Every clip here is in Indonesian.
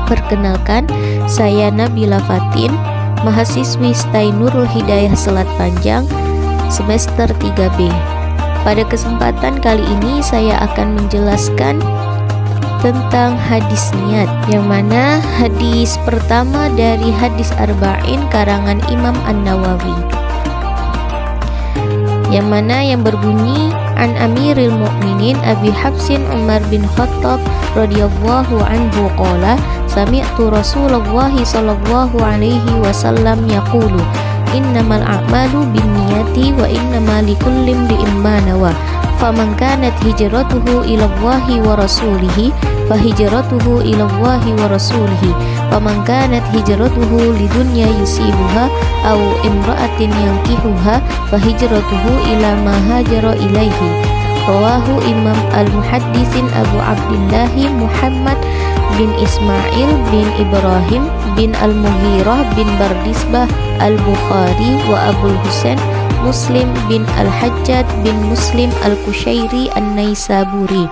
Perkenalkan, saya Nabila Fatin, mahasiswi STAI Nurul Hidayah Selat Panjang, semester 3B. Pada kesempatan kali ini saya akan menjelaskan tentang hadis niat, yang mana hadis pertama dari hadis Arba'in karangan Imam An-Nawawi, yang mana yang berbunyi An Amiril Mukminin Abi Hafsin Umar bin Khattab radhiyallahu anhu qala sami'tu Rasulullah sallallahu alaihi wasallam yaqulu innamal a'malu binniyati wa innamal likulli imri'in ma nawa faman kanat hijratuhu ila Allahi wa rasulihi fahijratuhu ila Allahi wa rasulihi faman kanat hijratuhu lidunya yusibuha aw imra'atin yankihuha fahijratuhu ila ma hajara ilaihi. Rawahu Imam Al-Muhaddisin Abu Abdillahi Muhammad bin Ismail bin Ibrahim bin Al-Mughirah bin Bardisbah Al-Bukhari wa Abul Husain Muslim bin Al-Hajjaj bin Muslim Al-Kushairi An-Naisaburi,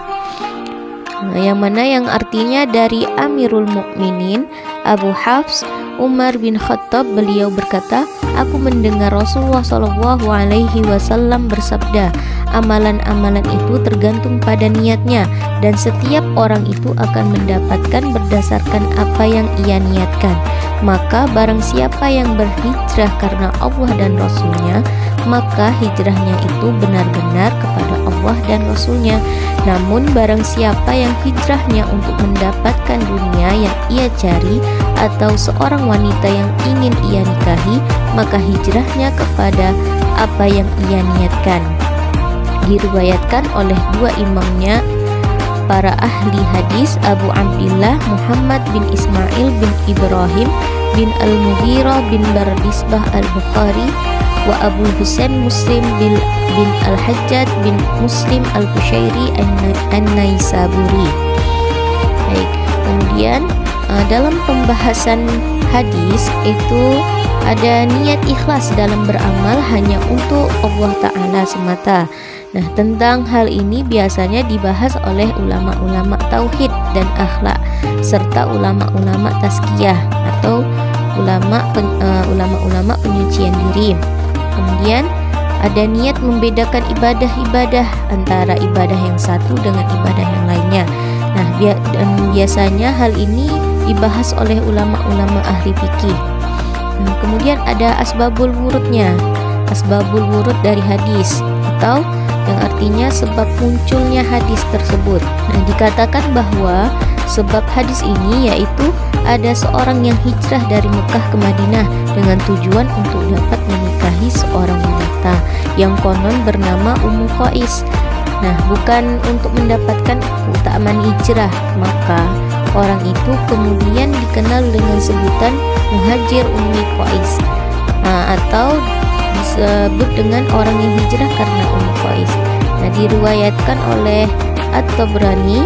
yang mana yang artinya dari Amirul Mukminin Abu Hafs Umar bin Khattab, beliau berkata, aku mendengar Rasulullah Shallallahu Alaihi Wasallam bersabda, amalan-amalan itu tergantung pada niatnya, dan setiap orang itu akan mendapatkan berdasarkan apa yang ia niatkan. Maka barang siapa yang berhijrah karena Allah dan Rasulnya, maka hijrahnya itu benar-benar kepada Allah dan Rasulnya. Namun barang siapa yang hijrahnya untuk mendapatkan dunia yang ia cari atau seorang wanita yang ingin ia nikahi, maka hijrahnya kepada apa yang ia niatkan. Diriwayatkan oleh dua imamnya para ahli hadis, Abu Abdillah Muhammad bin Ismail bin Ibrahim bin Al-Mughirah bin Bardisbah Al-Bukhari wa Abu Husain Muslim bin Al-Hajjaj bin Muslim Al-Kushairi An-Naisaburi. Baik, kemudian dalam pembahasan hadis itu ada niat ikhlas dalam beramal hanya untuk Allah Ta'ala semata. Nah, tentang hal ini biasanya dibahas oleh ulama-ulama tauhid dan akhlak serta ulama-ulama tazkiyah atau ulama-ulama penyucian diri. Kemudian ada niat membedakan ibadah-ibadah antara ibadah yang satu dengan ibadah yang lainnya. Nah, dan biasanya hal ini dibahas oleh ulama-ulama ahli fikih. Nah, kemudian ada asbabul wurudnya, asbabul wurud dari hadis atau yang artinya sebab munculnya hadis tersebut. Nah, dikatakan bahwa sebab hadis ini yaitu ada seorang yang hijrah dari Mekah ke Madinah dengan tujuan untuk dapat menikahi seorang wanita yang konon bernama Ummu Qais. Nah, bukan untuk mendapatkan keutamaan hijrah, maka orang itu kemudian dikenal dengan sebutan Muhajir Ummi Qais, atau disebut dengan orang yang hijrah karena Ummu Qais. Nah, diriwayatkan oleh At-Tabrani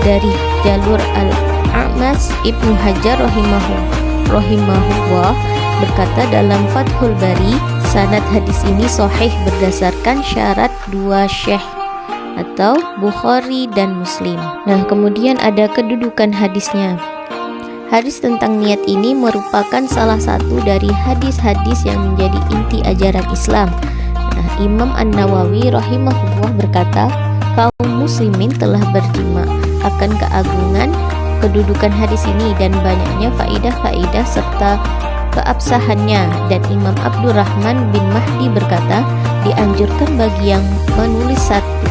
dari jalur Al-A'mas Ibnu Hajar rahimahullah berkata dalam Fathul Bari, sanad hadis ini sahih berdasarkan syarat dua syekh atau Bukhari dan Muslim. Nah, kemudian ada kedudukan hadisnya. Hadis tentang niat ini merupakan salah satu dari hadis-hadis yang menjadi inti ajaran Islam. Nah, Imam An-Nawawi rahimahullah berkata, kaum muslimin telah berjima akan keagungan kedudukan hadis ini dan banyaknya faidah-faidah serta keabsahannya. Dan Imam Abdurrahman bin Mahdi berkata, dianjurkan bagi yang menulis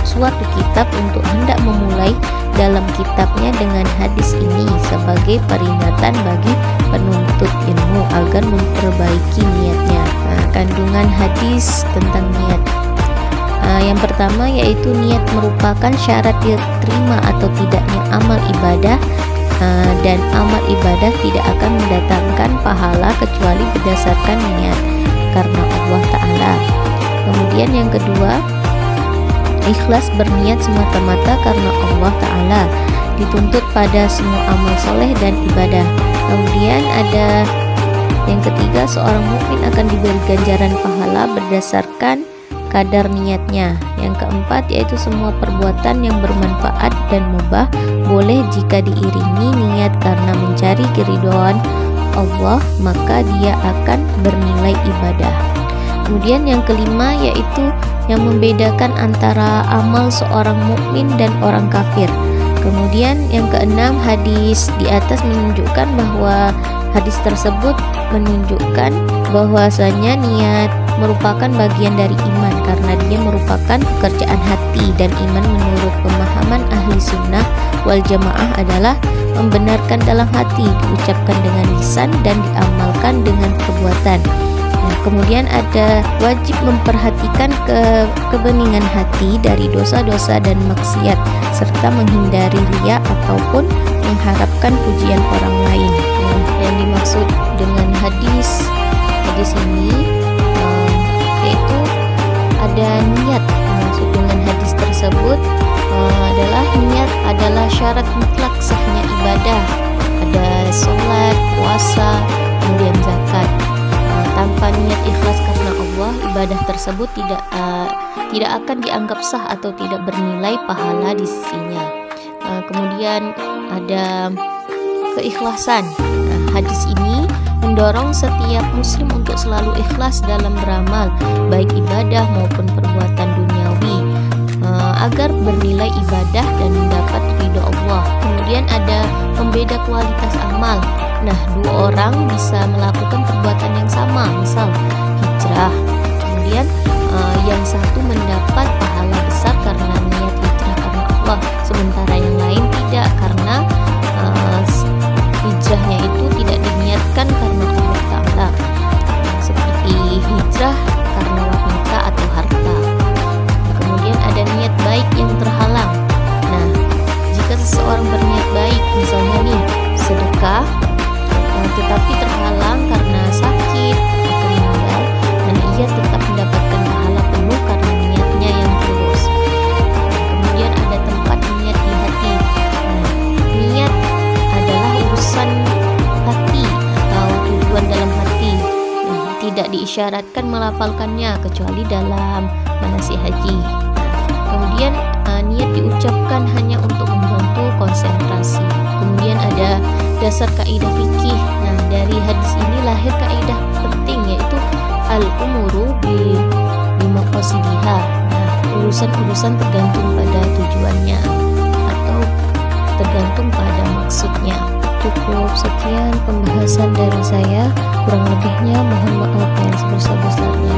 suatu kitab untuk hendak memulai dalam kitabnya dengan hadis ini sebagai peringatan bagi penuntut ilmu agar memperbaiki niatnya. Nah, kandungan hadis tentang niat. Yang pertama yaitu niat merupakan syarat diterima atau tidaknya amal ibadah, dan amal ibadah tidak akan mendatangkan pahala kecuali berdasarkan niat karena Allah Ta'ala. Kemudian yang kedua, ikhlas berniat semata-mata karena Allah Ta'ala, dituntut pada semua amal soleh dan ibadah. Kemudian ada yang ketiga, seorang mukmin akan diberi ganjaran pahala berdasarkan kadar niatnya. Yang keempat yaitu semua perbuatan yang bermanfaat dan mubah boleh jika diiringi niat karena mencari keridhaan Allah, maka dia akan bernilai ibadah. Kemudian yang kelima yaitu yang membedakan antara amal seorang mukmin dan orang kafir. Kemudian yang keenam, hadis di atas menunjukkan bahwa hadis tersebut menunjukkan bahwasanya niat merupakan bagian dari iman karena dia merupakan pekerjaan hati, dan iman menurut pemahaman ahli sunnah wal jamaah adalah membenarkan dalam hati, diucapkan dengan lisan dan diamalkan dengan perbuatan. Nah, kemudian ada wajib memperhatikan kebeningan hati dari dosa-dosa dan maksiat serta menghindari riya ataupun mengharapkan pujian orang lain. Nah, yang dimaksud dengan hadis ini yaitu ada niat. Maksud dengan hadis tersebut adalah niat adalah syarat mutlak sahnya ibadah. Ada sholat, puasa, kemudian zakat. Tanpa niat ikhlas karena Allah, ibadah tersebut tidak akan dianggap sah atau tidak bernilai pahala di sisinya. Kemudian ada keikhlasan. Hadis ini mendorong setiap muslim untuk selalu ikhlas dalam beramal, baik ibadah maupun perbuatan duniawi, agar bernilai ibadah dan mendapat ridho Allah. Kemudian ada pembeda kualitas amal. Nah, dua orang bisa melakukan perbuatan yang sama, misal hijrah. Kemudian yang satu mendapat pahala besar karena niat hijrah karena Allah, sementara yang lain tidak, karena hijrahnya itu tidak diniatkan karena Allah Ta'ala, seperti hijrah karena wanita atau harta. Kemudian ada niat baik yang terhalang. Nah, jika seseorang berniat baik, misalnya nih sedekah, tetapi terhalang karena sakit atau meninggal, nah ia tetap mendapatkan pahala penuh karena niatnya yang tulus. Kemudian ada tempat niat di hati. Nah, niat adalah urusan hati atau tujuan dalam hati. Nah, tidak diisyaratkan melafalkannya kecuali dalam manasik haji. Kemudian niat diucapkan hanya untuk membantu konsentrasi. Kemudian ada dasar kaidah fikih. Nah, dari hadis ini lahir kaidah penting yaitu al-umuru bi maqasidiha. Nah, urusan-urusan tergantung pada tujuannya atau tergantung pada maksudnya. Cukup sekian pembahasan dari saya, kurang lebihnya mohon maaf yang sebesar-besarnya.